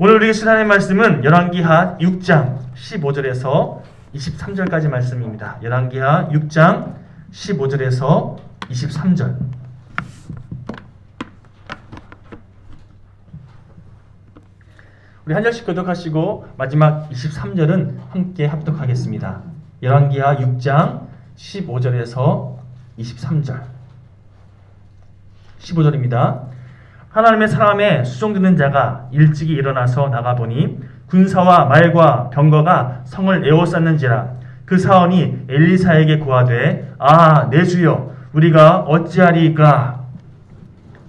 오늘 우리가 하나님의 말씀은 열왕기하 6장 15절에서 23절까지 말씀입니다. 열왕기하 6장 15절에서 23절. 우리 한 절씩 교독하시고 마지막 23절은 함께 합독하겠습니다. 열왕기하 6장 15절에서 23절. 15절입니다. 하나님의 사람에 수종드는 자가 일찍이 일어나서 나가보니 군사와 말과 병거가 성을 에워쌌는지라. 그 사원이 엘리사에게 고하되 내 주여 우리가 어찌하리이까.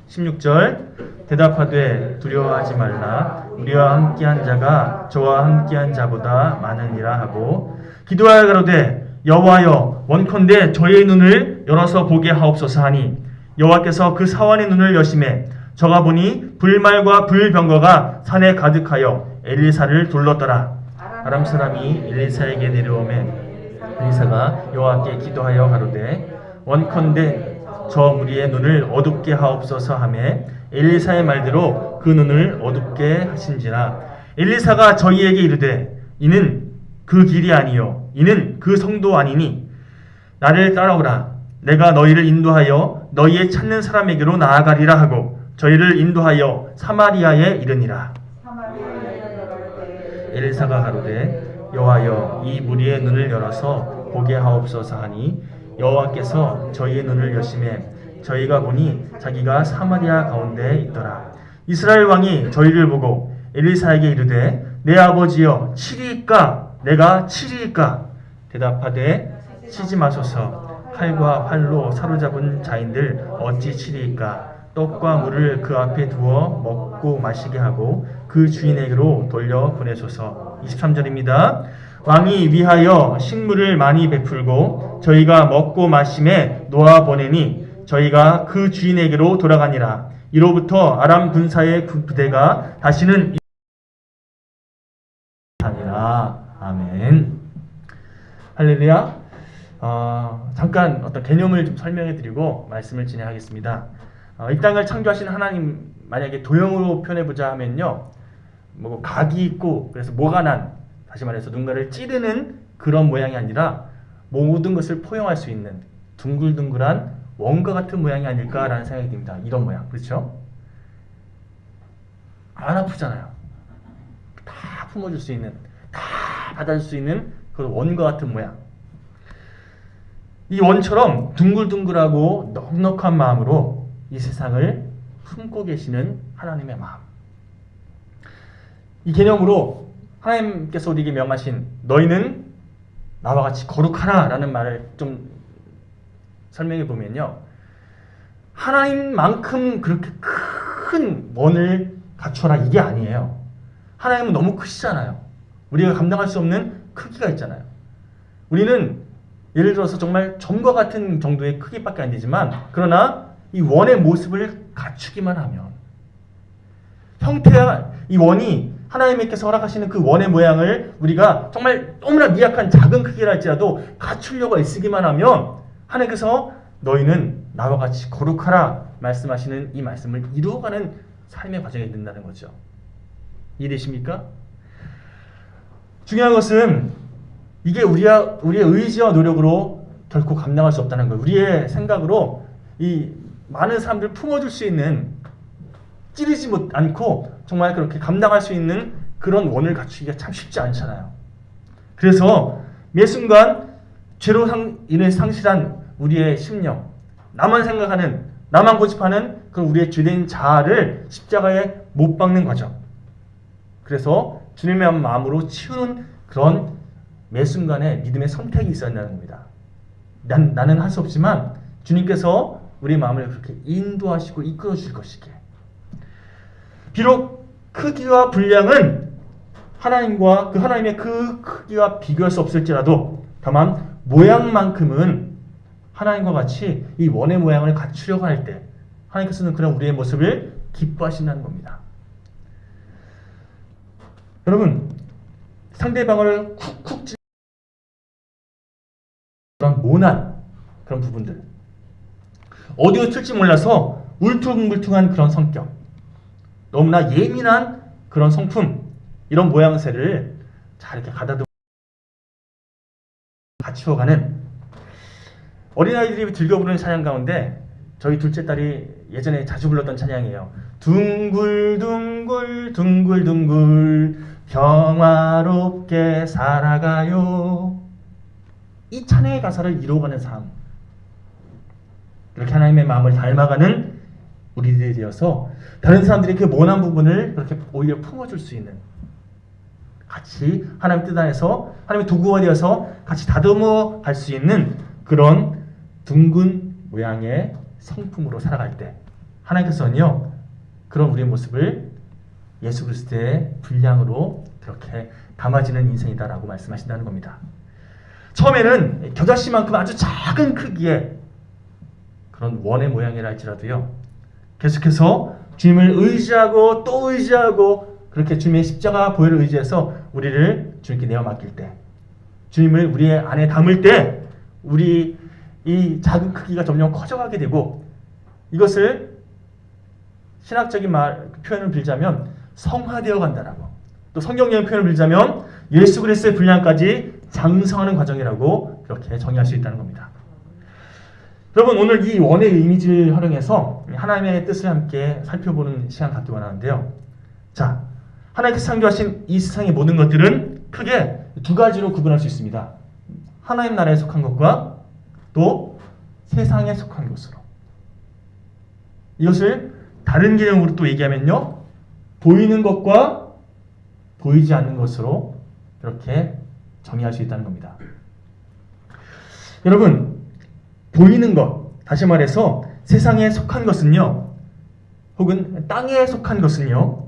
16절. 대답하되 두려워하지 말라. 우리와 함께한 자가 저와 함께한 자보다 많으니라 하고 기도하여 가로되 여호와여 원컨대 저의 눈을 열어서 보게 하옵소서 하니 여호와께서 그 사원의 눈을 여심해 저가 보니 불말과 불병거가 산에 가득하여 엘리사를 둘렀더라. 아람 사람이 엘리사에게 내려오매 엘리사가 여호와께 기도하여 가로되 원컨대 저 무리의 눈을 어둡게 하옵소서 하매 엘리사의 말대로 그 눈을 어둡게 하신지라. 엘리사가 저희에게 이르되 이는 그 길이 아니요 이는 그 성도 아니니 나를 따라오라. 내가 너희를 인도하여 너희의 찾는 사람에게로 나아가리라 하고 저희를 인도하여 사마리아에 이르니라. 엘리사가 가로되 여호와여 이 무리의 눈을 열어서 보게 하옵소서 하니 여호와께서 저희의 눈을 여심해 저희가 보니 자기가 사마리아 가운데 있더라. 이스라엘 왕이 저희를 보고 엘리사에게 이르되 내 아버지여 치리이까 내가 치리이까. 대답하되 치지 마소서. 칼과 활로 사로잡은 자인들 어찌 치리이까. 떡과 물을 그 앞에 두어 먹고 마시게 하고 그 주인에게로 돌려 보내소서. 23절입니다. 왕이 위하여 식물을 많이 베풀고 저희가 먹고 마심에 놓아 보내니 저희가 그 주인에게로 돌아가니라. 이로부터 아람 군사의 부대가 다시는 아니라. 아멘. 할렐루야. 잠깐 어떤 개념을 좀 설명해 드리고 말씀을 진행하겠습니다. 이 땅을 창조하신 하나님, 만약에 도형으로 표현해보자 하면요, 뭐 각이 있고 그래서 모가 난, 다시 말해서 누군가를 찌르는 그런 모양이 아니라 모든 것을 포용할 수 있는 둥글둥글한 원과 같은 모양이 아닐까라는 생각이 듭니다. 이런 모양, 그렇죠? 안 아프잖아요. 다 품어줄 수 있는, 다 받아줄 수 있는 그런 원과 같은 모양. 이 원처럼 둥글둥글하고 넉넉한 마음으로 이 세상을 품고 계시는 하나님의 마음. 이 개념으로 하나님께서 우리에게 명하신 너희는 나와 같이 거룩하라 라는 말을 좀 설명해 보면요, 하나님만큼 그렇게 큰 원을 갖춰라 이게 아니에요. 하나님은 너무 크시잖아요. 우리가 감당할 수 없는 크기가 있잖아요. 우리는 예를 들어서 정말 점과 같은 정도의 크기밖에 안 되지만, 그러나 이 원의 모습을 갖추기만 하면, 형태와 이 원이 하나님께서 허락하시는 그 원의 모양을 우리가 정말 너무나 미약한 작은 크기라 할지라도 갖추려고 애쓰기만 하면 하나님께서 너희는 나와 같이 거룩하라 말씀하시는 이 말씀을 이루어가는 삶의 과정이 된다는 거죠. 이해되십니까? 중요한 것은 이게 우리의 의지와 노력으로 결코 감당할 수 없다는 거예요. 우리의 생각으로 이 많은 사람들을 품어줄 수 있는, 찌르지 않고 정말 그렇게 감당할 수 있는 그런 원을 갖추기가 참 쉽지 않잖아요. 그래서 매 순간 죄로 인해 상실한 우리의 심령, 나만 생각하는, 나만 고집하는 그런 우리의 죄된 자아를 십자가에 못 박는 과정. 그래서 주님의 마음으로 치우는 그런 매 순간에 믿음의 선택이 있어야 한다는 겁니다. 나는 할 수 없지만 주님께서 우리 마음을 그렇게 인도하시고 이끌어 주실 것이기에. 비록 크기와 분량은 하나님과 그 하나님의 그 크기와 비교할 수 없을지라도 다만 모양만큼은 하나님과 같이 이 원의 모양을 갖추려고 할 때 하나님께서는 그런 우리의 모습을 기뻐하신다는 겁니다. 여러분, 상대방을 쿡쿡 찌르는 그런 모난 그런 부분들, 어디로 튈지 몰라서 울퉁불퉁한 그런 성격, 너무나 예민한 그런 성품, 이런 모양새를 잘 이렇게 가다듬어 갖추어가는 어린아이들이 즐겨 부르는 찬양 가운데 저희 둘째 딸이 예전에 자주 불렀던 찬양이에요. 둥글둥글 둥글둥글 평화롭게 살아가요. 이 찬양의 가사를 이루어가는 삶, 이렇게 하나님의 마음을 닮아가는 우리들이 되어서 다른 사람들이 그 모난 부분을 그렇게 오히려 품어줄 수 있는, 같이 하나님 뜻 안에서 하나님의 도구가 되어서 같이 다듬어 갈 수 있는 그런 둥근 모양의 성품으로 살아갈 때 하나님께서는요, 그런 우리의 모습을 예수 그리스도의 분량으로 그렇게 담아지는 인생이다라고 말씀하신다는 겁니다. 처음에는 겨자씨만큼 아주 작은 크기의 그런 원의 모양이라 할지라도요, 계속해서 주님을 의지하고 또 의지하고 그렇게 주님의 십자가 보혈을 의지해서 우리를 주님께 내어 맡길 때, 주님을 우리의 안에 담을 때 우리 이 작은 크기가 점점 커져가게 되고, 이것을 신학적인 표현을 빌자면 성화되어 간다라고, 또 성경적인 표현을 빌자면 예수 그리스도의 분량까지 장성하는 과정이라고 그렇게 정의할 수 있다는 겁니다. 여러분, 오늘 이 원의 이미지를 활용해서 하나님의 뜻을 함께 살펴보는 시간 갖기 원하는데요. 자, 하나님께서 창조하신 이 세상의 모든 것들은 크게 두 가지로 구분할 수 있습니다. 하나님 나라에 속한 것과 또 세상에 속한 것으로. 이것을 다른 개념으로 또 얘기하면요, 보이는 것과 보이지 않는 것으로 이렇게 정의할 수 있다는 겁니다. 여러분, 보이는 것, 다시 말해서 세상에 속한 것은요, 혹은 땅에 속한 것은요,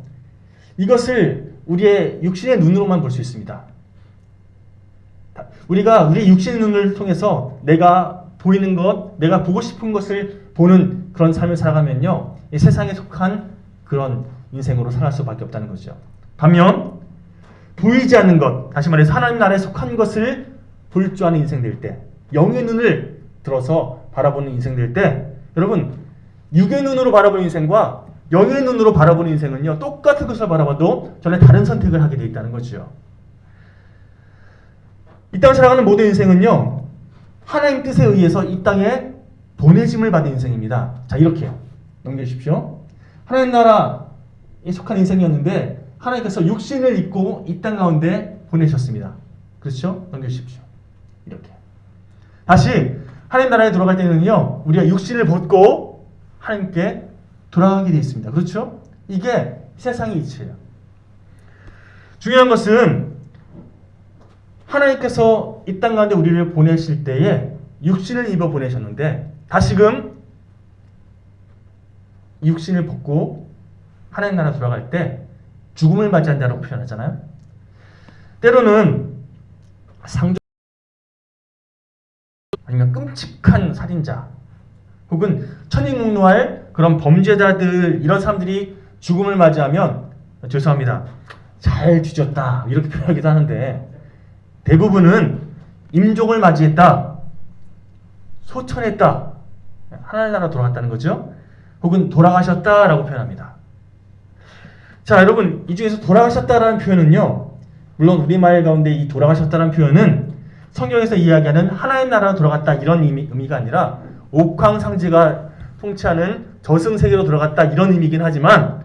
이것을 우리의 육신의 눈으로만 볼 수 있습니다. 우리가 우리 육신의 눈을 통해서 내가 보이는 것, 내가 보고 싶은 것을 보는 그런 삶을 살아가면요, 이 세상에 속한 그런 인생으로 살아갈 수밖에 없다는 거죠. 반면 보이지 않는 것, 다시 말해서 하나님 나라에 속한 것을 볼 줄 아는 인생 될 때, 영의 눈을 들어서 바라보는 인생 될 때, 여러분, 육의 눈으로 바라보는 인생과 영의 눈으로 바라보는 인생은요, 똑같은 것을 바라봐도 전혀 다른 선택을 하게 되어 있다는 거죠. 이 땅을 살아가는 모든 인생은요, 하나님 뜻에 의해서 이 땅에 보내짐을 받은 인생입니다. 자, 이렇게요. 넘겨주십시오. 하나님 나라에 속한 인생이었는데 하나님께서 육신을 입고 이 땅 가운데 보내셨습니다. 그렇죠? 넘겨주십시오. 이렇게. 다시 하나님 나라에 돌아갈 때는요, 우리가 육신을 벗고 하나님께 돌아가게 되어 있습니다. 그렇죠? 이게 세상의 이치예요. 중요한 것은 하나님께서 이 땅 가운데 우리를 보내실 때에 육신을 입어 보내셨는데, 다시금 육신을 벗고 하나님 나라 돌아갈 때 죽음을 맞이한다고 표현하잖아요. 때로는 상종 아니면 끔찍한 살인자 혹은 천인묵노할 그런 범죄자들, 이런 사람들이 죽음을 맞이하면 죄송합니다, 잘 뒤졌다 이렇게 표현하기도 하는데, 대부분은 임종을 맞이했다, 소천했다, 하나님 나라 돌아갔다는 거죠. 혹은 돌아가셨다라고 표현합니다. 자, 여러분, 이 중에서 돌아가셨다라는 표현은요, 물론 우리말 가운데 이 돌아가셨다라는 표현은 성경에서 이야기하는 하나님 나라로 돌아갔다 이런 의미가 아니라 옥황상제가 통치하는 저승세계로 돌아갔다 이런 의미이긴 하지만,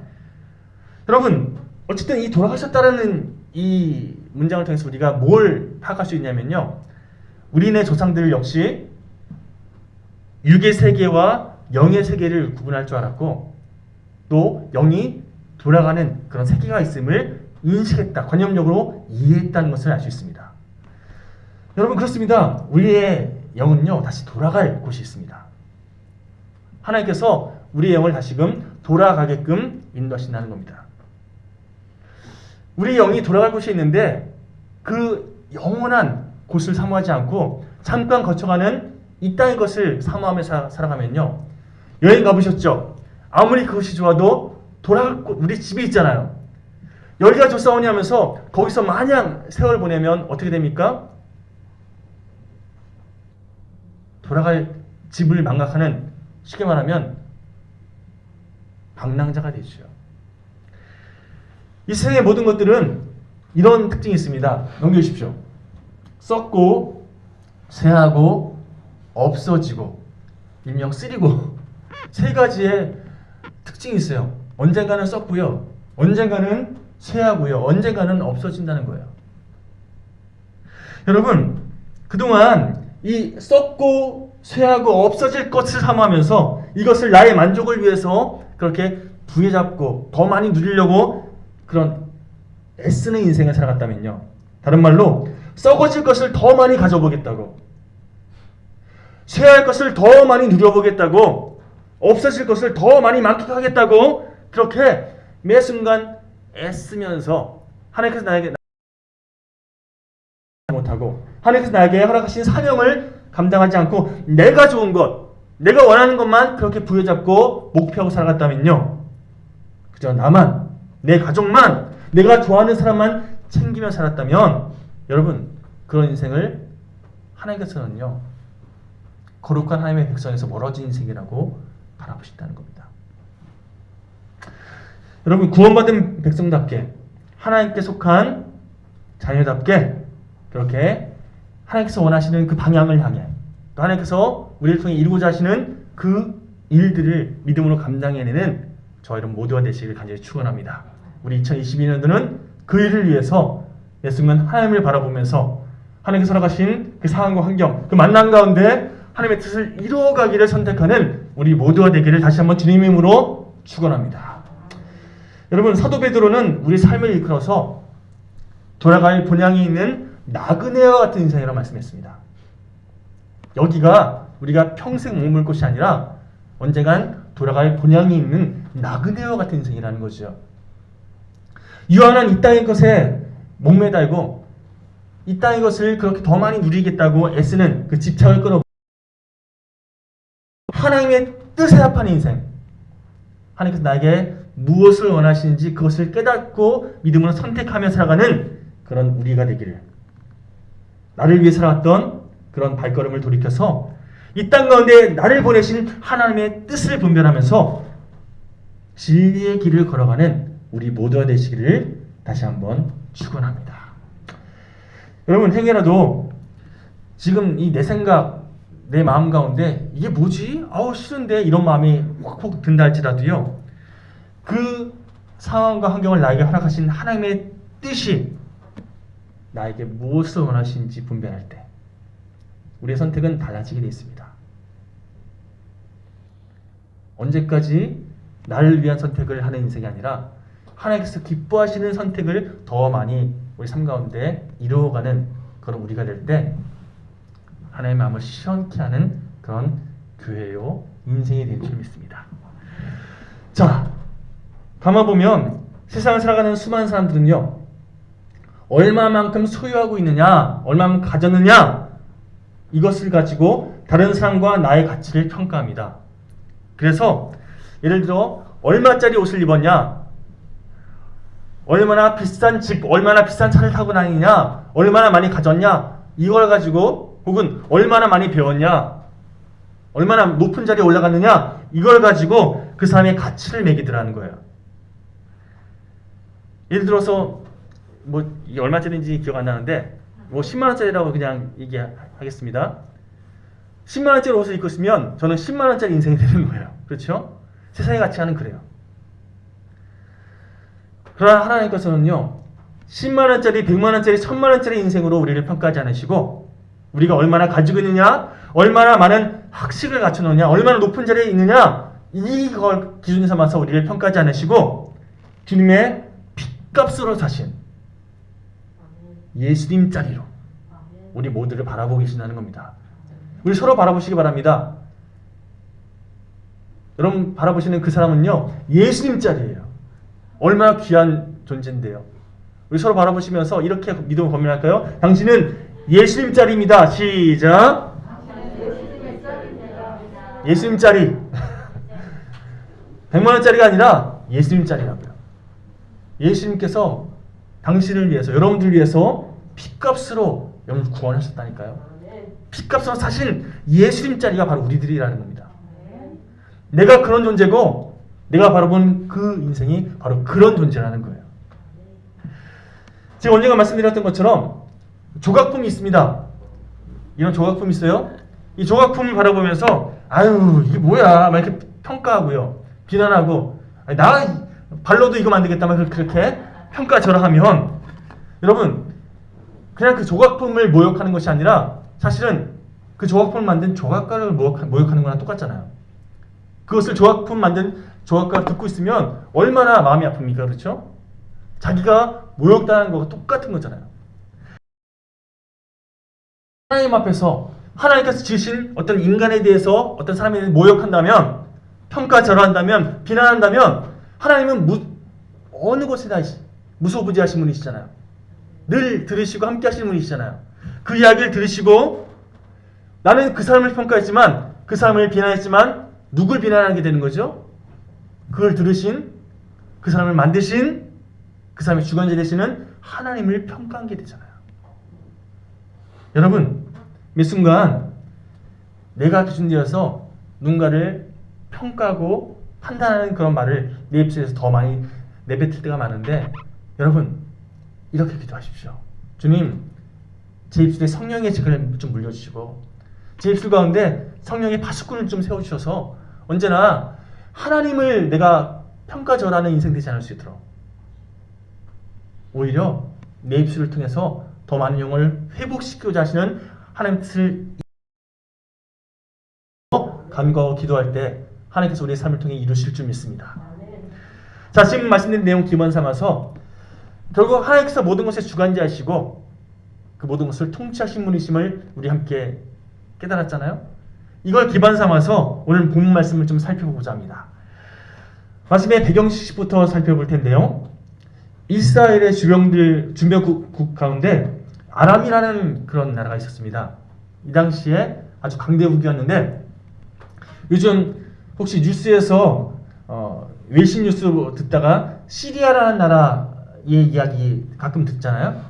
여러분, 어쨌든 이 돌아가셨다라는 이 문장을 통해서 우리가 뭘 파악할 수 있냐면요, 우리네 조상들 역시 육의 세계와 영의 세계를 구분할 줄 알았고, 또 영이 돌아가는 그런 세계가 있음을 인식했다, 관념적으로 이해했다는 것을 알 수 있습니다. 여러분, 그렇습니다. 우리의 영은요, 다시 돌아갈 곳이 있습니다. 하나님께서 우리의 영을 다시금 돌아가게끔 인도하신다는 겁니다. 우리 영이 돌아갈 곳이 있는데 그 영원한 곳을 사모하지 않고 잠깐 거쳐가는 이 땅의 것을 사모하며 살아가면요, 여행 가보셨죠? 아무리 그것이 좋아도 돌아갈 곳, 우리 집이 있잖아요. 여기가 좋사오니 하면서 거기서 마냥 세월 보내면 어떻게 됩니까? 돌아갈 집을 망각하는, 쉽게 말하면 방랑자가 되죠. 이 세상의 모든 것들은 이런 특징이 있습니다. 넘겨주십시오. 썩고 쇠하고 없어지고 일명 쓰리고 세 가지의 특징이 있어요. 언젠가는 썩고요. 언젠가는 쇠하고요. 언젠가는 없어진다는 거예요. 여러분, 그동안 이 썩고 쇠하고 없어질 것을 사모하면서 이것을 나의 만족을 위해서 그렇게 부여잡고 더 많이 누리려고 그런 애쓰는 인생을 살아갔다면요. 다른 말로 썩어질 것을 더 많이 가져보겠다고, 쇠할 것을 더 많이 누려보겠다고, 없어질 것을 더 많이 만끽하겠다고 그렇게 매 순간 애쓰면서 하나님께서 나에게 못하고 하나님께서 나에게 허락하신 사명을 감당하지 않고 내가 좋은 것, 내가 원하는 것만 그렇게 부여잡고 목표하고 살아갔다면요. 그저 나만, 내 가족만, 내가 좋아하는 사람만 챙기며 살았다면 여러분, 그런 인생을 하나님께서는요, 거룩한 하나님의 백성에서 멀어진 인생이라고 바라보신다는 겁니다. 여러분, 구원받은 백성답게 하나님께 속한 자녀답게 그렇게 하나님께서 원하시는 그 방향을 향해 또 하나님께서 우리를 통해 이루고자 하시는 그 일들을 믿음으로 감당해내는 저와 여러분 모두가 되시길 간절히 축원합니다. 우리 2022년도는 그 일을 위해서 매 순간 하나님을 바라보면서 하나님께서 허락하신 그 상황과 환경, 그 만남 가운데 하나님의 뜻을 이루어가기를 선택하는 우리 모두가 되기를 다시 한번 주님의 이름으로 축원합니다. 여러분, 사도 베드로는 우리 삶을 이끌어서 돌아갈 본향이 있는 나그네와 같은 인생이라고 말씀했습니다. 여기가 우리가 평생 머물 곳이 아니라 언젠간 돌아갈 본향이 있는 나그네와 같은 인생이라는 거죠. 유한한 이 땅의 것에 목매달고 이 땅의 것을 그렇게 더 많이 누리겠다고 애쓰는 그 집착을 끊어 하나님의 뜻에 합하는 인생, 하나님께서 나에게 무엇을 원하시는지 그것을 깨닫고 믿음으로 선택하며 살아가는 그런 우리가 되기를, 나를 위해 살아왔던 그런 발걸음을 돌이켜서 이 땅 가운데 나를 보내신 하나님의 뜻을 분별하면서 진리의 길을 걸어가는 우리 모두가 되시기를 다시 한번 축원합니다. 여러분, 행여라도 지금 이 내 생각, 내 마음 가운데 이게 뭐지? 아우 싫은데 이런 마음이 확 든다 할지라도요, 그 상황과 환경을 나에게 허락하신 하나님의 뜻이 나에게 무엇을 원하시는지 분별할 때 우리의 선택은 달라지게 되어 있습니다. 언제까지 나를 위한 선택을 하는 인생이 아니라 하나님께서 기뻐하시는 선택을 더 많이 우리 삶 가운데 이루어가는 그런 우리가 될 때 하나님의 마음을 시원케 하는 그런 교회요 인생이 될 줄 믿습니다. 자, 가만 보면 세상을 살아가는 수많은 사람들은요, 얼마만큼 소유하고 있느냐, 얼마만큼 가졌느냐, 이것을 가지고 다른 사람과 나의 가치를 평가합니다. 그래서 예를 들어 얼마짜리 옷을 입었냐, 얼마나 비싼 집, 얼마나 비싼 차를 타고 다니냐, 얼마나 많이 가졌냐, 이걸 가지고, 혹은 얼마나 많이 배웠냐, 얼마나 높은 자리에 올라갔느냐, 이걸 가지고 그 사람의 가치를 매기더라는 거예요. 예를 들어서 뭐 이게 얼마짜리인지 기억 안 나는데 뭐 10만 원짜리라고 그냥 얘기하겠습니다. 10만 원짜리 옷을 입고 있으면 저는 10만 원짜리 인생이 되는 거예요. 그렇죠? 세상의 가치관은 그래요. 그러나 하나님께서는요, 10만 원짜리, 100만 원짜리, 1000만 원짜리 인생으로 우리를 평가하지 않으시고 우리가 얼마나 가지고 있느냐, 얼마나 많은 학식을 갖춰놓느냐, 얼마나 높은 자리에 있느냐, 이걸 기준 삼아서 우리를 평가하지 않으시고 주님의 핏값으로 사신 예수님 자리로 우리 모두를 바라보고 계신다는 겁니다. 우리 서로 바라보시기 바랍니다. 여러분 바라보시는 그 사람은요, 예수님 자리예요. 얼마나 귀한 존재인데요. 우리 서로 바라보시면서 이렇게 믿음을 고민할까요? 당신은 예수님 자리입니다. 시작. 예수님 자리. 100만 원짜리가 아니라 예수님 자리라고요. 예수님께서 당신을 위해서, 여러분들 위해서 핏값으로 여러분 구원하셨다니까요. 핏값으로 사실 예수님 자리가 바로 우리들이라는 겁니다. 내가 그런 존재고 내가 바라본 그 인생이 바로 그런 존재라는 거예요. 제가 언젠가 말씀드렸던 것처럼 조각품이 있습니다. 이런 조각품이 있어요. 이 조각품을 바라보면서 아유 이게 뭐야 막 이렇게 평가하고요. 비난하고 아니, 나 발로도 이거 만들겠다 막 그렇게 평가절하하면 여러분 그냥 그 조각품을 모욕하는 것이 아니라 사실은 그 조각품을 만든 조각가를 모욕하는 거랑 똑같잖아요. 그것을 조각품 만든 조각가가 듣고 있으면 얼마나 마음이 아픕니까? 그렇죠? 자기가 모욕당하는 거가 똑같은 거잖아요. 하나님 앞에서 하나님께서 지으신 어떤 인간에 대해서 어떤 사람에 대해서 모욕한다면 평가절하한다면 비난한다면 하나님은 어느 곳에나 무소부지하신 분이시잖아요. 늘 들으시고 함께 하시는 분이시잖아요. 그 이야기를 들으시고 나는 그 사람을 평가했지만 그 사람을 비난했지만 누굴 비난하게 되는 거죠? 그걸 들으신 그 사람을 만드신 그 사람의 주관자 되시는 하나님을 평가하게 되잖아요. 여러분 매 순간 내가 기준되어서 누군가를 평가하고 판단하는 그런 말을 내 입술에서 더 많이 내뱉을 때가 많은데 여러분 이렇게 기도하십시오. 주님 제 입술에 성령의 책을 좀 물려주시고 제 입술 가운데 성령의 파수꾼을 좀 세워주셔서 언제나 하나님을 내가 평가절하는 인생 되지 않을 수 있도록 오히려 내 입술을 통해서 더 많은 영혼을 회복시키고자 하시는 하나님 뜻을 간구하고 기도할 때 하나님께서 우리의 삶을 통해 이루실 줄 믿습니다. 자, 지금 말씀드린 내용 기본 삼아서 결국 하나님께서 모든 것의 주관자이시고 그 모든 것을 통치하신 분이심을 우리 함께 깨달았잖아요. 이걸 기반 삼아서 오늘 본문 말씀을 좀 살펴보고자 합니다. 말씀의 배경 지식부터 살펴볼 텐데요. 이스라엘의 주변국 가운데 아람이라는 그런 나라가 있었습니다. 이 당시에 아주 강대국이었는데 요즘 혹시 뉴스에서 외신 뉴스 듣다가 시리아라는 나라의 이야기 가끔 듣잖아요.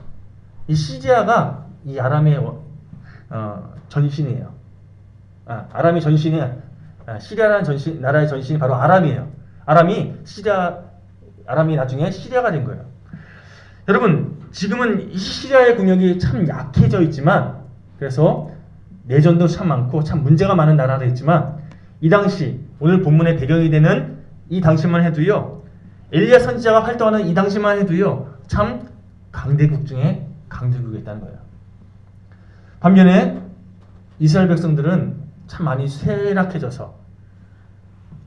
이 시리아가 이 아람의 전신이에요. 아람의 전신이 시리아라는 나라의 전신이 바로 아람이에요. 아람이 나중에 시리아가 된 거예요. 여러분 지금은 이 시리아의 국력이 참 약해져 있지만 그래서 내전도 참 많고 참 문제가 많은 나라도 있지만 이 당시 오늘 본문의 배경이 되는 이 당시만 해도요 엘리야 선지자가 활동하는 이 당시만 해도요 참 강대국 중에 강대국이었다는 거예요. 반면에 이스라엘 백성들은 참 많이 쇠락해져서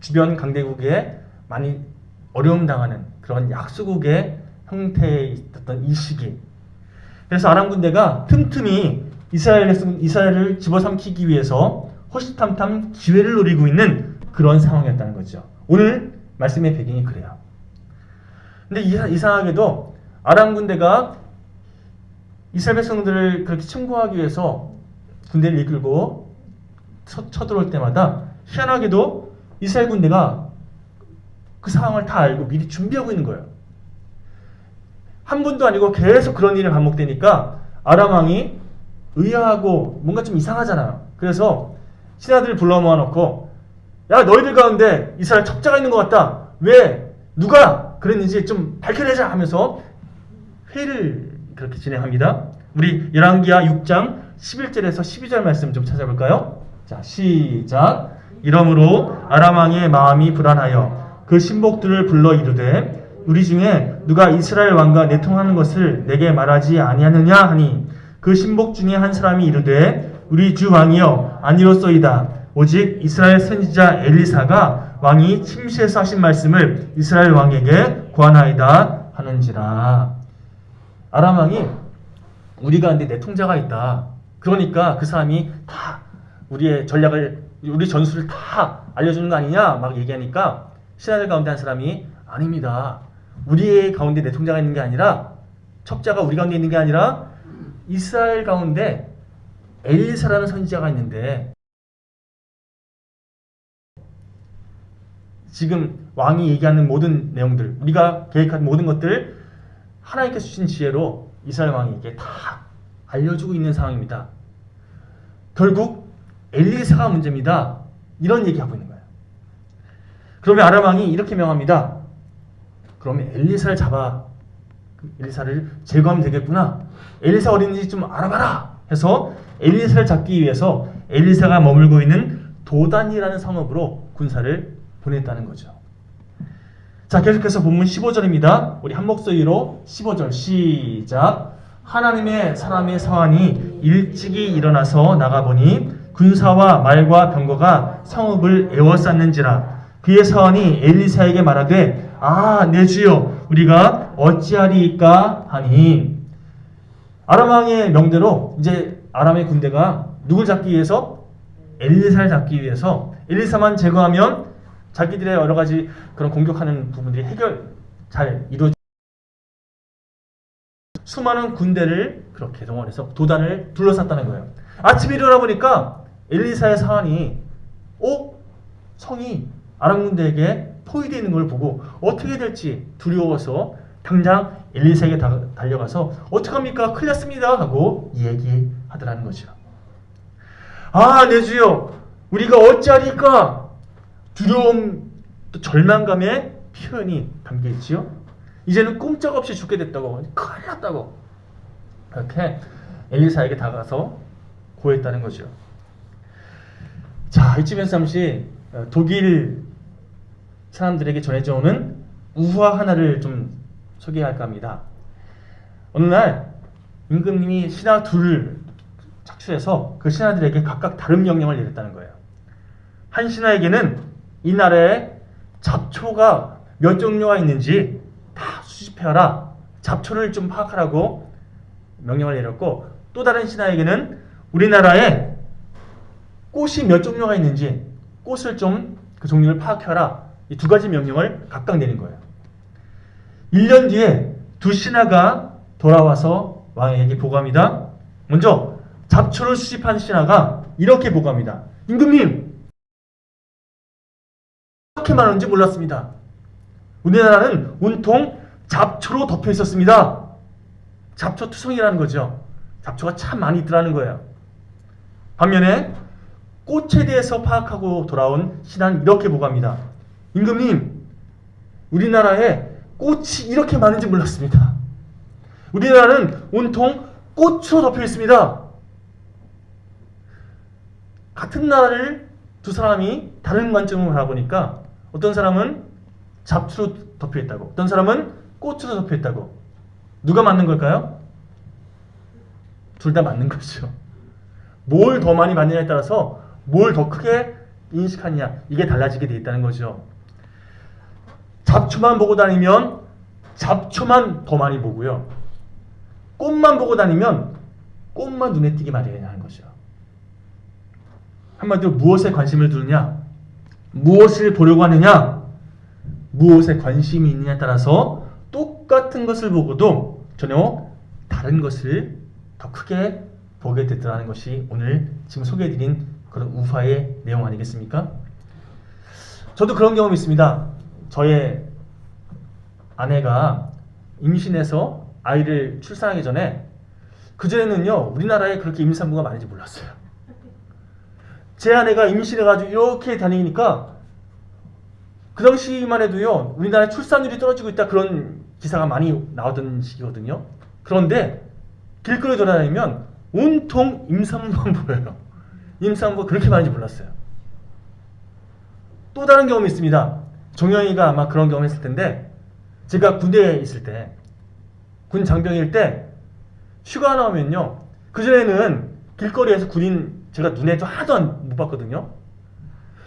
주변 강대국에 많이 어려움 당하는 그런 약소국의 형태에 있었던 이 시기. 그래서 아람 군대가 틈틈이 이스라엘을 집어삼키기 위해서 호시탐탐 기회를 노리고 있는 그런 상황이었다는 거죠. 오늘 말씀의 배경이 그래요. 근데 이상하게도 아람 군대가 이스라엘 백성들을 그렇게 침공하기 위해서 군대를 이끌고 쳐들어올 때마다 희한하게도 이스라엘 군대가 그 상황을 다 알고 미리 준비하고 있는 거예요. 한 번도 아니고 계속 그런 일이 반복되니까 아람 왕이 의아하고 뭔가 좀 이상하잖아요. 그래서 신하들을 불러 모아놓고 야 너희들 가운데 이스라엘 첩자가 있는 것 같다. 왜? 누가 그랬는지 좀 밝혀내자 하면서 회의를 그렇게 진행합니다. 우리 열왕기하 6장 11절에서 12절 말씀 좀 찾아볼까요? 자 시작. 이러므로 아람 왕의 마음이 불안하여 그 신복들을 불러 이르되 우리 중에 누가 이스라엘 왕과 내통하는 것을 내게 말하지 아니하느냐 하니 그 신복 중에 한 사람이 이르되 우리 주 왕이여 아니로소이다. 오직 이스라엘 선지자 엘리사가 왕이 침시해서 하신 말씀을 이스라엘 왕에게 고하나이다 하는지라. 아람 왕이 우리 가운데 내통자가 있다. 그러니까 그 사람이 다 우리의 전략을 우리 전술을 다 알려주는 거 아니냐 막 얘기하니까 신하들 가운데 한 사람이 아닙니다. 우리의 가운데 내통자가 있는 게 아니라 첩자가 우리 가운데 있는 게 아니라 이스라엘 가운데 엘리사라는 선지자가 있는데 지금 왕이 얘기하는 모든 내용들 우리가 계획한 모든 것들 하나님께서 주신 지혜로 이스라엘 왕에게 다 알려주고 있는 상황입니다. 결국 엘리사가 문제입니다. 이런 얘기하고 있는 거예요. 그러면 아람 왕이 이렇게 명합니다. 그러면 엘리사를 잡아 엘리사를 제거하면 되겠구나. 엘리사 어딘지 좀 알아봐라 해서 엘리사를 잡기 위해서 엘리사가 머물고 있는 도단이라는 성읍으로 군사를 보냈다는 거죠. 자, 계속해서 본문 15절입니다. 우리 한 목소리로 15절 시작. 하나님의 사람의 사환이 일찍이 일어나서 나가보니 군사와 말과 병거가 성읍을 에워쌌는지라. 그의 사환이 엘리사에게 말하되 내 주여 우리가 어찌하리이까 하니. 아람 왕의 명대로 이제 아람의 군대가 누굴 잡기 위해서? 엘리사를 잡기 위해서 엘리사만 제거하면 자기들의 여러 가지 그런 공격하는 부분들이 잘 이루어지. 수많은 군대를 그렇게 동원해서 도단을 둘러쌌다는 거예요. 아침에 일어나 보니까 엘리사의 사환이 성이 아람 군대에게 포위되어 있는 걸 보고 어떻게 될지 두려워서 당장 엘리사에게 달려가서 어떡합니까? 큰일 났습니다 하고 얘기하더라는 거죠. 내 주여 우리가 어찌하리까? 두려움 또 절망감의 표현이 담겨있지요. 이제는 꼼짝없이 죽게 됐다고, 큰일 났다고 이렇게 엘리사에게 다가가서 고했다는 거죠. 자, 이쯤에서 잠시 독일 사람들에게 전해져 오는 우화 하나를 좀 소개할까 합니다. 어느 날 임금님이 신하 둘을 착출해서 그 신하들에게 각각 다른 명령을 내렸다는 거예요. 한 신하에게는 이 나라에 잡초가 몇 종류가 있는지 다 수집해와라. 잡초를 좀 파악하라고 명령을 내렸고, 또 다른 신하에게는 우리나라에 꽃이 몇 종류가 있는지 꽃을 좀 그 종류를 파악해라. 이 두 가지 명령을 각각 내린 거예요. 1년 뒤에 두 신하가 돌아와서 왕에게 보고합니다. 먼저 잡초를 수집한 신하가 이렇게 보고합니다. 임금님, 이렇게 많은지 몰랐습니다. 우리나라는 온통 잡초로 덮여 있었습니다. 잡초 투성이라는 거죠. 잡초가 참 많이 있더라는 거예요. 반면에 꽃에 대해서 파악하고 돌아온 신하는 이렇게 보고합니다. 임금님, 우리나라에 꽃이 이렇게 많은지 몰랐습니다. 우리나라는 온통 꽃으로 덮여 있습니다. 같은 나라를 두 사람이 다른 관점으로 바라보니까 어떤 사람은 잡초로 덮여 있다고, 어떤 사람은 꽃으로 덮여 있다고. 누가 맞는 걸까요? 둘 다 맞는 거죠. 뭘 더 많이 맞느냐에 따라서 뭘 더 크게 인식하느냐, 이게 달라지게 돼 있다는 거죠. 잡초만 보고 다니면 잡초만 더 많이 보고요. 꽃만 보고 다니면 꽃만 눈에 띄게 마련하는 거죠. 한마디로 무엇에 관심을 두느냐, 무엇을 보려고 하느냐, 무엇에 관심이 있느냐에 따라서 똑같은 것을 보고도 전혀 다른 것을 더 크게 보게 되더라는 것이 오늘 지금 소개해드린 그런 우화의 내용 아니겠습니까? 저도 그런 경험이 있습니다. 저의 아내가 임신해서 아이를 출산하기 전에, 그전에는요 우리나라에 그렇게 임산부가 많은지 몰랐어요. 제 아내가 임신해가지고 이렇게 다니니까 그 당시만 해도요 우리나라의 출산율이 떨어지고 있다, 그런 기사가 많이 나오던 시기거든요. 그런데 길거리 돌아다니면 온통 임산부만 보여요. 임산부가 그렇게 많은지 몰랐어요. 또 다른 경험이 있습니다. 종영이가 아마 그런 경험을 했을 텐데, 제가 군대에 있을 때, 군 장병일 때 휴가 나오면요, 그전에는 길거리에서 군인 제가 눈에도 하나도 못 봤거든요.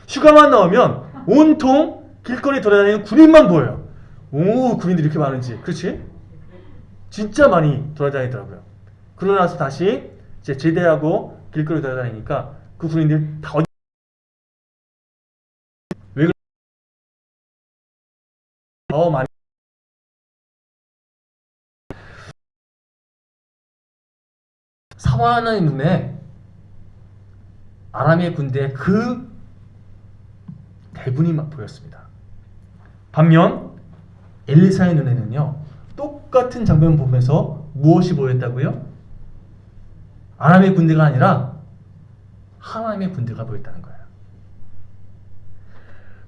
휴가만 나오면 온통 길거리 돌아다니는 군인만 보여요. 오, 군인들이 이렇게 많은지. 그렇지? 진짜 많이 돌아다니더라고요. 그러고 나서 다시 이제 제대하고 길거리 돌아다니니까 그 군인들 다 왜 더 많이. 사환의 눈에 아람의 군대의 그 대군이 막 보였습니다. 반면 엘리사의 눈에는요 똑같은 장면을 보면서 무엇이 보였다고요? 아람의 군대가 아니라 하나님의 군대가 보였다는 거예요.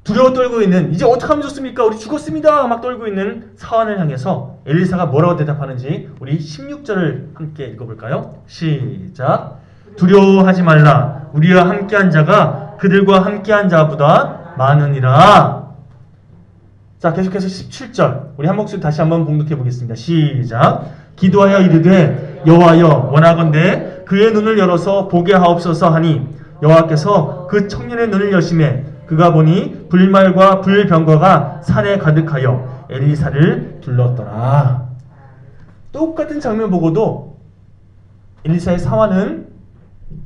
두려워 떨고 있는, 이제 어떡하면 좋습니까? 우리 죽었습니다. 막 떨고 있는 사환을 향해서 엘리사가 뭐라고 대답하는지 우리 16절을 함께 읽어볼까요? 시작. 두려워하지 말라. 우리와 함께한 자가 그들과 함께한 자보다 많으니라. 자, 계속해서 17절 우리 한 목소리 다시 한번 봉독해 보겠습니다. 시작. 기도하여 이르되 여호와여 원하건대 그의 눈을 열어서 보게 하옵소서 하니 여호와께서 그 청년의 눈을 여심해 그가 보니 불말과 불병거가 산에 가득하여 엘리사를 둘렀더라. 똑같은 장면 보고도 엘리사의 사환은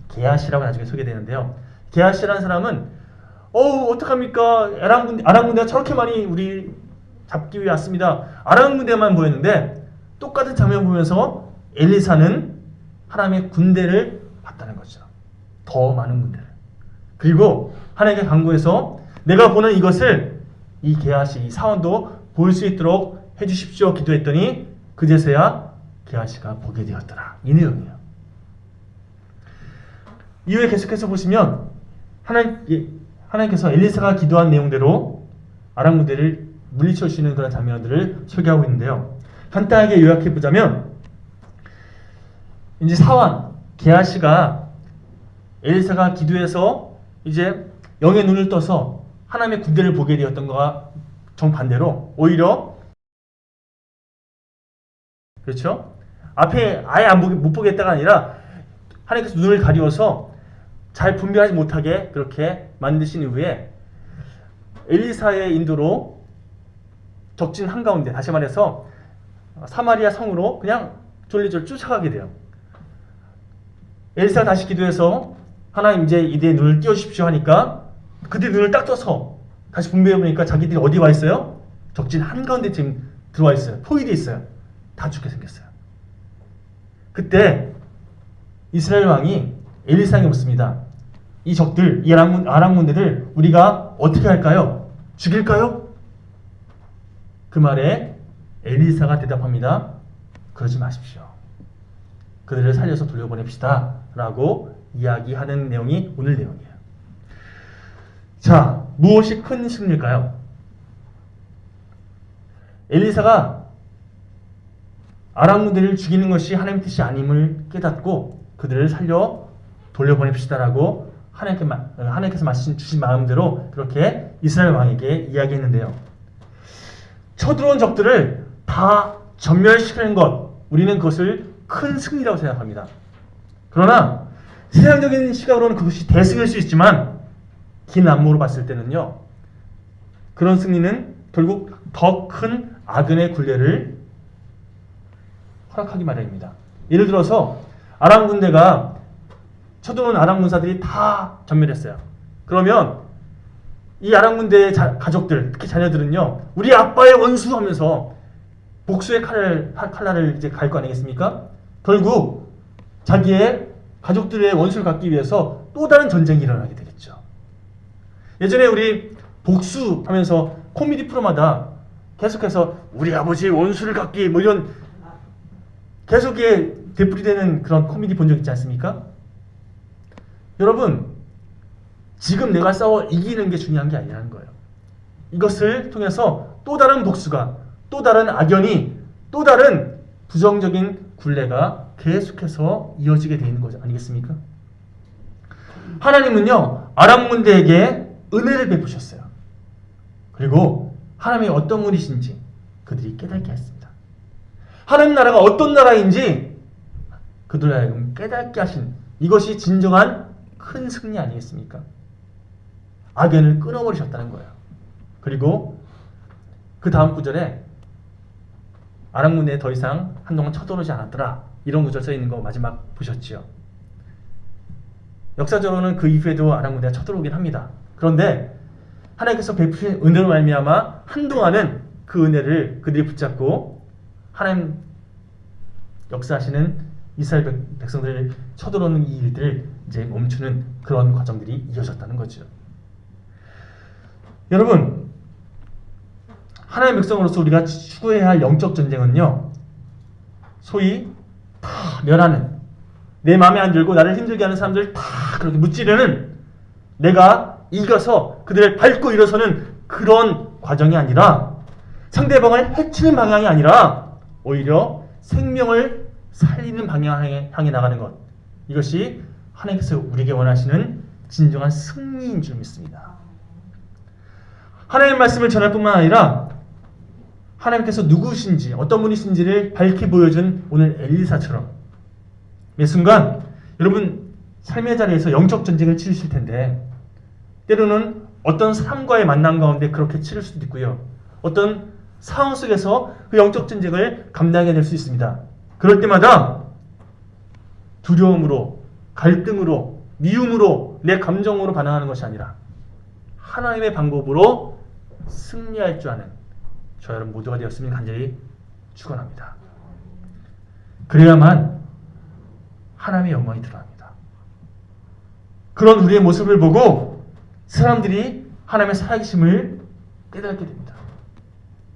게하시라고 나중에 소개되는데요. 게하시라는 사람은 어떡합니까? 아람 군대가 저렇게 많이 우리 잡기 위해 왔습니다. 아람 군대만 보였는데 똑같은 장면 보면서 엘리사는 하나님의 군대를 봤다는 거죠. 더 많은 군대를. 그리고 하나님께 간구해서 내가 보는 이것을 이 게하시, 이 사원도 볼 수 있도록 해주십시오 기도했더니 그제서야 게하시가 보게 되었더라. 이 내용이에요. 이후에 계속해서 보시면 하나님께서 엘리사가 기도한 내용대로 아람 군대를 물리쳐 주시는 그런 장면들을 소개하고 있는데요. 간단하게 요약해 보자면 이제 사환 게하시가 엘리사가 기도해서 이제 영의 눈을 떠서 하나님의 군대를 보게 되었던 것과 정반대로 오히려 그렇죠? 앞에 아예 못 보게 했다가 아니라 하나님께서 눈을 가리워서 잘 분별하지 못하게 그렇게 만드신 이후에 엘리사의 인도로 적진 한가운데, 다시 말해서 사마리아 성으로 그냥 졸리졸 쫓아가게 돼요. 엘리사가 다시 기도해서 하나님 이제 이들의 눈을 띄워주십시오 하니까 그들의 눈을 딱 떠서 다시 분배해보니까 자기들이 어디 와 있어요? 적진 한가운데 지금 들어와 있어요. 포위되어 있어요. 다 죽게 생겼어요. 그때 이스라엘 왕이 엘리사에게 묻습니다. 이 적들, 이 아람 군대들 우리가 어떻게 할까요? 죽일까요? 그 말에 엘리사가 대답합니다. 그러지 마십시오. 그들을 살려서 돌려보냅시다 라고 이야기하는 내용이 오늘 내용이에요. 자, 무엇이 큰 승리일까요? 엘리사가 아람 군대를 죽이는 것이 하나님 뜻이 아님을 깨닫고 그들을 살려 돌려보냅시다라고 하나님께서 말씀 주신 마음대로 그렇게 이스라엘 왕에게 이야기했는데요. 쳐들어온 적들을 다 전멸시키는 것, 우리는 그것을 큰 승리라고 생각합니다. 그러나 세상적인 시각으로는 그것이 대승일 수 있지만 긴 안목으로 봤을 때는요, 그런 승리는 결국 더 큰 악은의 굴레를 허락하기 마련입니다. 예를 들어서 아람 군대가 쳐들어온 아람 군사들이 다 전멸했어요. 그러면 이 아람 군대의 가족들, 특히 자녀들은요, 우리 아빠의 원수 하면서 복수의 칼날을 이제 갈 거 아니겠습니까? 결국 자기의 가족들의 원수를 갚기 위해서 또 다른 전쟁이 일어나게 되겠죠. 예전에 우리 복수하면서 코미디 프로마다 계속해서 우리 아버지의 원수를 갚기 뭐 이런 계속 되풀이되는 그런 코미디 본 적 있지 않습니까? 여러분, 지금 내가 싸워 이기는 게 중요한 게 아니라는 거예요. 이것을 통해서 또 다른 복수가, 또 다른 악연이, 또 다른 부정적인 굴레가 계속해서 이어지게 되는 거죠. 아니겠습니까? 하나님은요, 아람 군대에게 은혜를 베푸셨어요. 그리고 하나님이 어떤 분이신지 그들이 깨닫게 했습니다. 하나님 나라가 어떤 나라인지 그들을 하여금 깨닫게 하신, 이것이 진정한 큰 승리 아니겠습니까? 악연을 끊어버리셨다는 거예요. 그리고 그 다음 구절에 아람 군대에 더 이상 한동안 쳐들어오지 않았더라, 이런 구절 써 있는 거 마지막 보셨지요? 역사적으로는 그 이후에도 아람 군대가 쳐들어오긴 합니다. 그런데 하나님께서 베푸신 은혜로 말미암아 한동안은 그 은혜를 그들이 붙잡고 하나님 역사하시는 이스라엘 백성들을 쳐들어오는 이 일들을 이제 멈추는 그런 과정들이 이어졌다는 거죠. 여러분, 하나님의 백성으로서 우리가 추구해야 할 영적 전쟁은요, 소위 다 멸하는, 내 마음에 안 들고 나를 힘들게 하는 사람들 다 그렇게 무찌르는, 내가 이겨서 그들을 밟고 일어서는 그런 과정이 아니라 상대방을 해치는 방향이 아니라 오히려 생명을 살리는 방향을 향해 나가는 것. 이것이 하나님께서 우리에게 원하시는 진정한 승리인 줄 믿습니다. 하나님의 말씀을 전할 뿐만 아니라 하나님께서 누구신지 어떤 분이신지를 밝히 보여준 오늘 엘리사처럼 매 순간 여러분 삶의 자리에서 영적 전쟁을 치르실 텐데 때로는 어떤 사람과의 만남 가운데 그렇게 치를 수도 있고요. 어떤 상황 속에서 그 영적 전쟁을 감당하게 될 수 있습니다. 그럴 때마다 두려움으로, 갈등으로, 미움으로, 내 감정으로 반응하는 것이 아니라 하나님의 방법으로 승리할 줄 아는 저 여러분 모두가 되었으면 간절히 축원합니다. 그래야만 하나님의 영광이 드러납니다. 그런 우리의 모습을 보고 사람들이 하나님의 살아계심을 깨닫게 됩니다.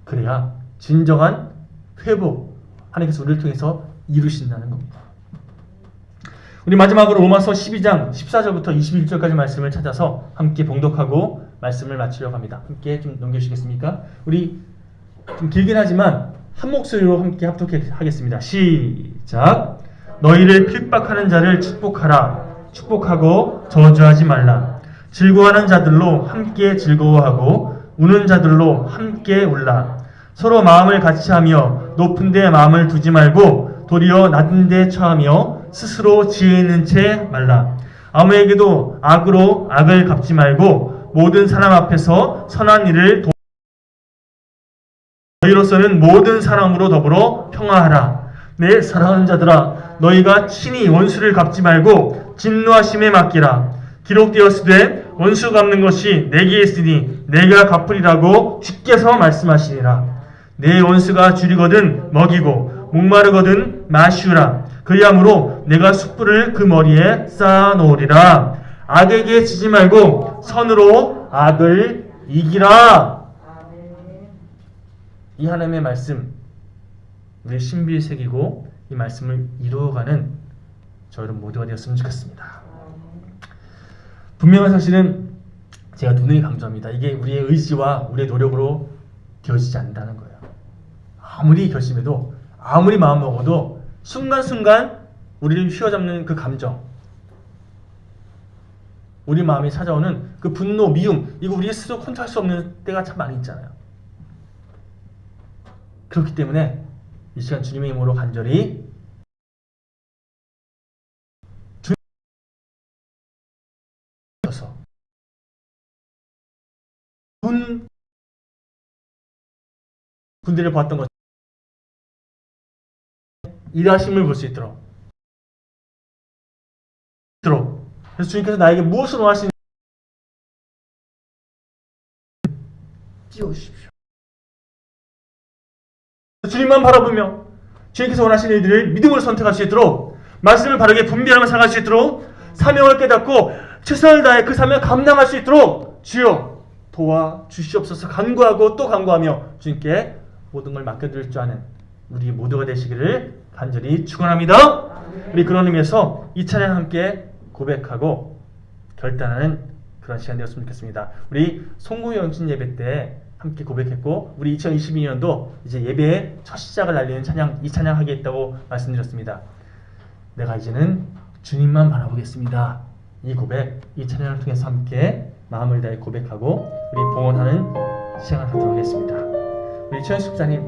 그래야 진정한 회복, 하나님께서 우리를 통해서 이루신다는 겁니다. 우리 마지막으로 로마서 12장 14절부터 21절까지 말씀을 찾아서 함께 봉독하고 말씀을 마치려고 합니다. 함께 좀 넘겨주시겠습니까? 우리 좀 길긴 하지만 한 목소리로 함께 합독하겠습니다. 시작! 너희를 핍박하는 자를 축복하라. 축복하고 저주하지 말라. 즐거워하는 자들로 함께 즐거워하고 우는 자들로 함께 울라. 서로 마음을 같이 하며 높은 데 마음을 두지 말고 도리어 낮은 데 처하며 스스로 지혜 있는 채 말라. 아무에게도 악으로 악을 갚지 말고 모든 사람 앞에서 선한 일을 너희로서는 모든 사람으로 더불어 평화하라. 내 사랑하는 자들아, 너희가 친히 원수를 갚지 말고 진노하심에 맡기라. 기록되었으되 원수 갚는 것이 내게 있으니 내가 갚으리라고 주께서 말씀하시니라. 내 원수가 줄이거든 먹이고 목마르거든 마시우라. 그리함으로 내가 숯불을 그 머리에 쌓아놓으리라. 악에게 지지 말고 선으로 악을 이기라. 이 하나님의 말씀 우리의 신비에 새기고 이 말씀을 이루어가는 저 여러분 모두가 되었으면 좋겠습니다. 분명한 사실은 제가 누누이 강조합니다. 이게 우리의 의지와 우리의 노력으로 되어지지 않는다는 거예요. 아무리 결심해도 아무리 마음먹어도 순간순간 우리를 휘어잡는 그 감정, 우리 마음에 찾아오는 그 분노, 미움, 이거 우리 스스로 컨트롤할 수 없는 때가 참 많이 있잖아요. 그렇기 때문에 이 시간 주님의 이름으로 간절히 주님께서 군대를 보았던 것 일하심을 볼 수 있도록 그래서 주님께서 나에게 무엇을 원하시는지 띄워주십시오. 주님만 바라보며 주님께서 원하시는 일들을 믿음으로 선택할 수 있도록 말씀을 바르게 분별하며 살아갈 수 있도록 사명을 깨닫고 최선을 다해 그 사명을 감당할 수 있도록 주여 도와주시옵소서 간구하고 또 간구하며 주님께 모든 걸 맡겨드릴 줄 아는 우리 모두가 되시기를 간절히 축원합니다. 우리 그런 의미에서 이 찬양 함께 고백하고 결단하는 그런 시간 되었으면 좋겠습니다. 우리 송구영신 예배 때 함께 고백했고 우리 2022년도 이제 예배의 첫 시작을 알리는 찬양, 이 찬양 하겠다고 말씀드렸습니다. 내가 이제는 주님만 바라보겠습니다. 이 고백, 이 찬양을 통해서 함께 마음을 다해 고백하고 우리 봉헌하는 시간을 갖도록 하겠습니다. 우리 최현숙 집사님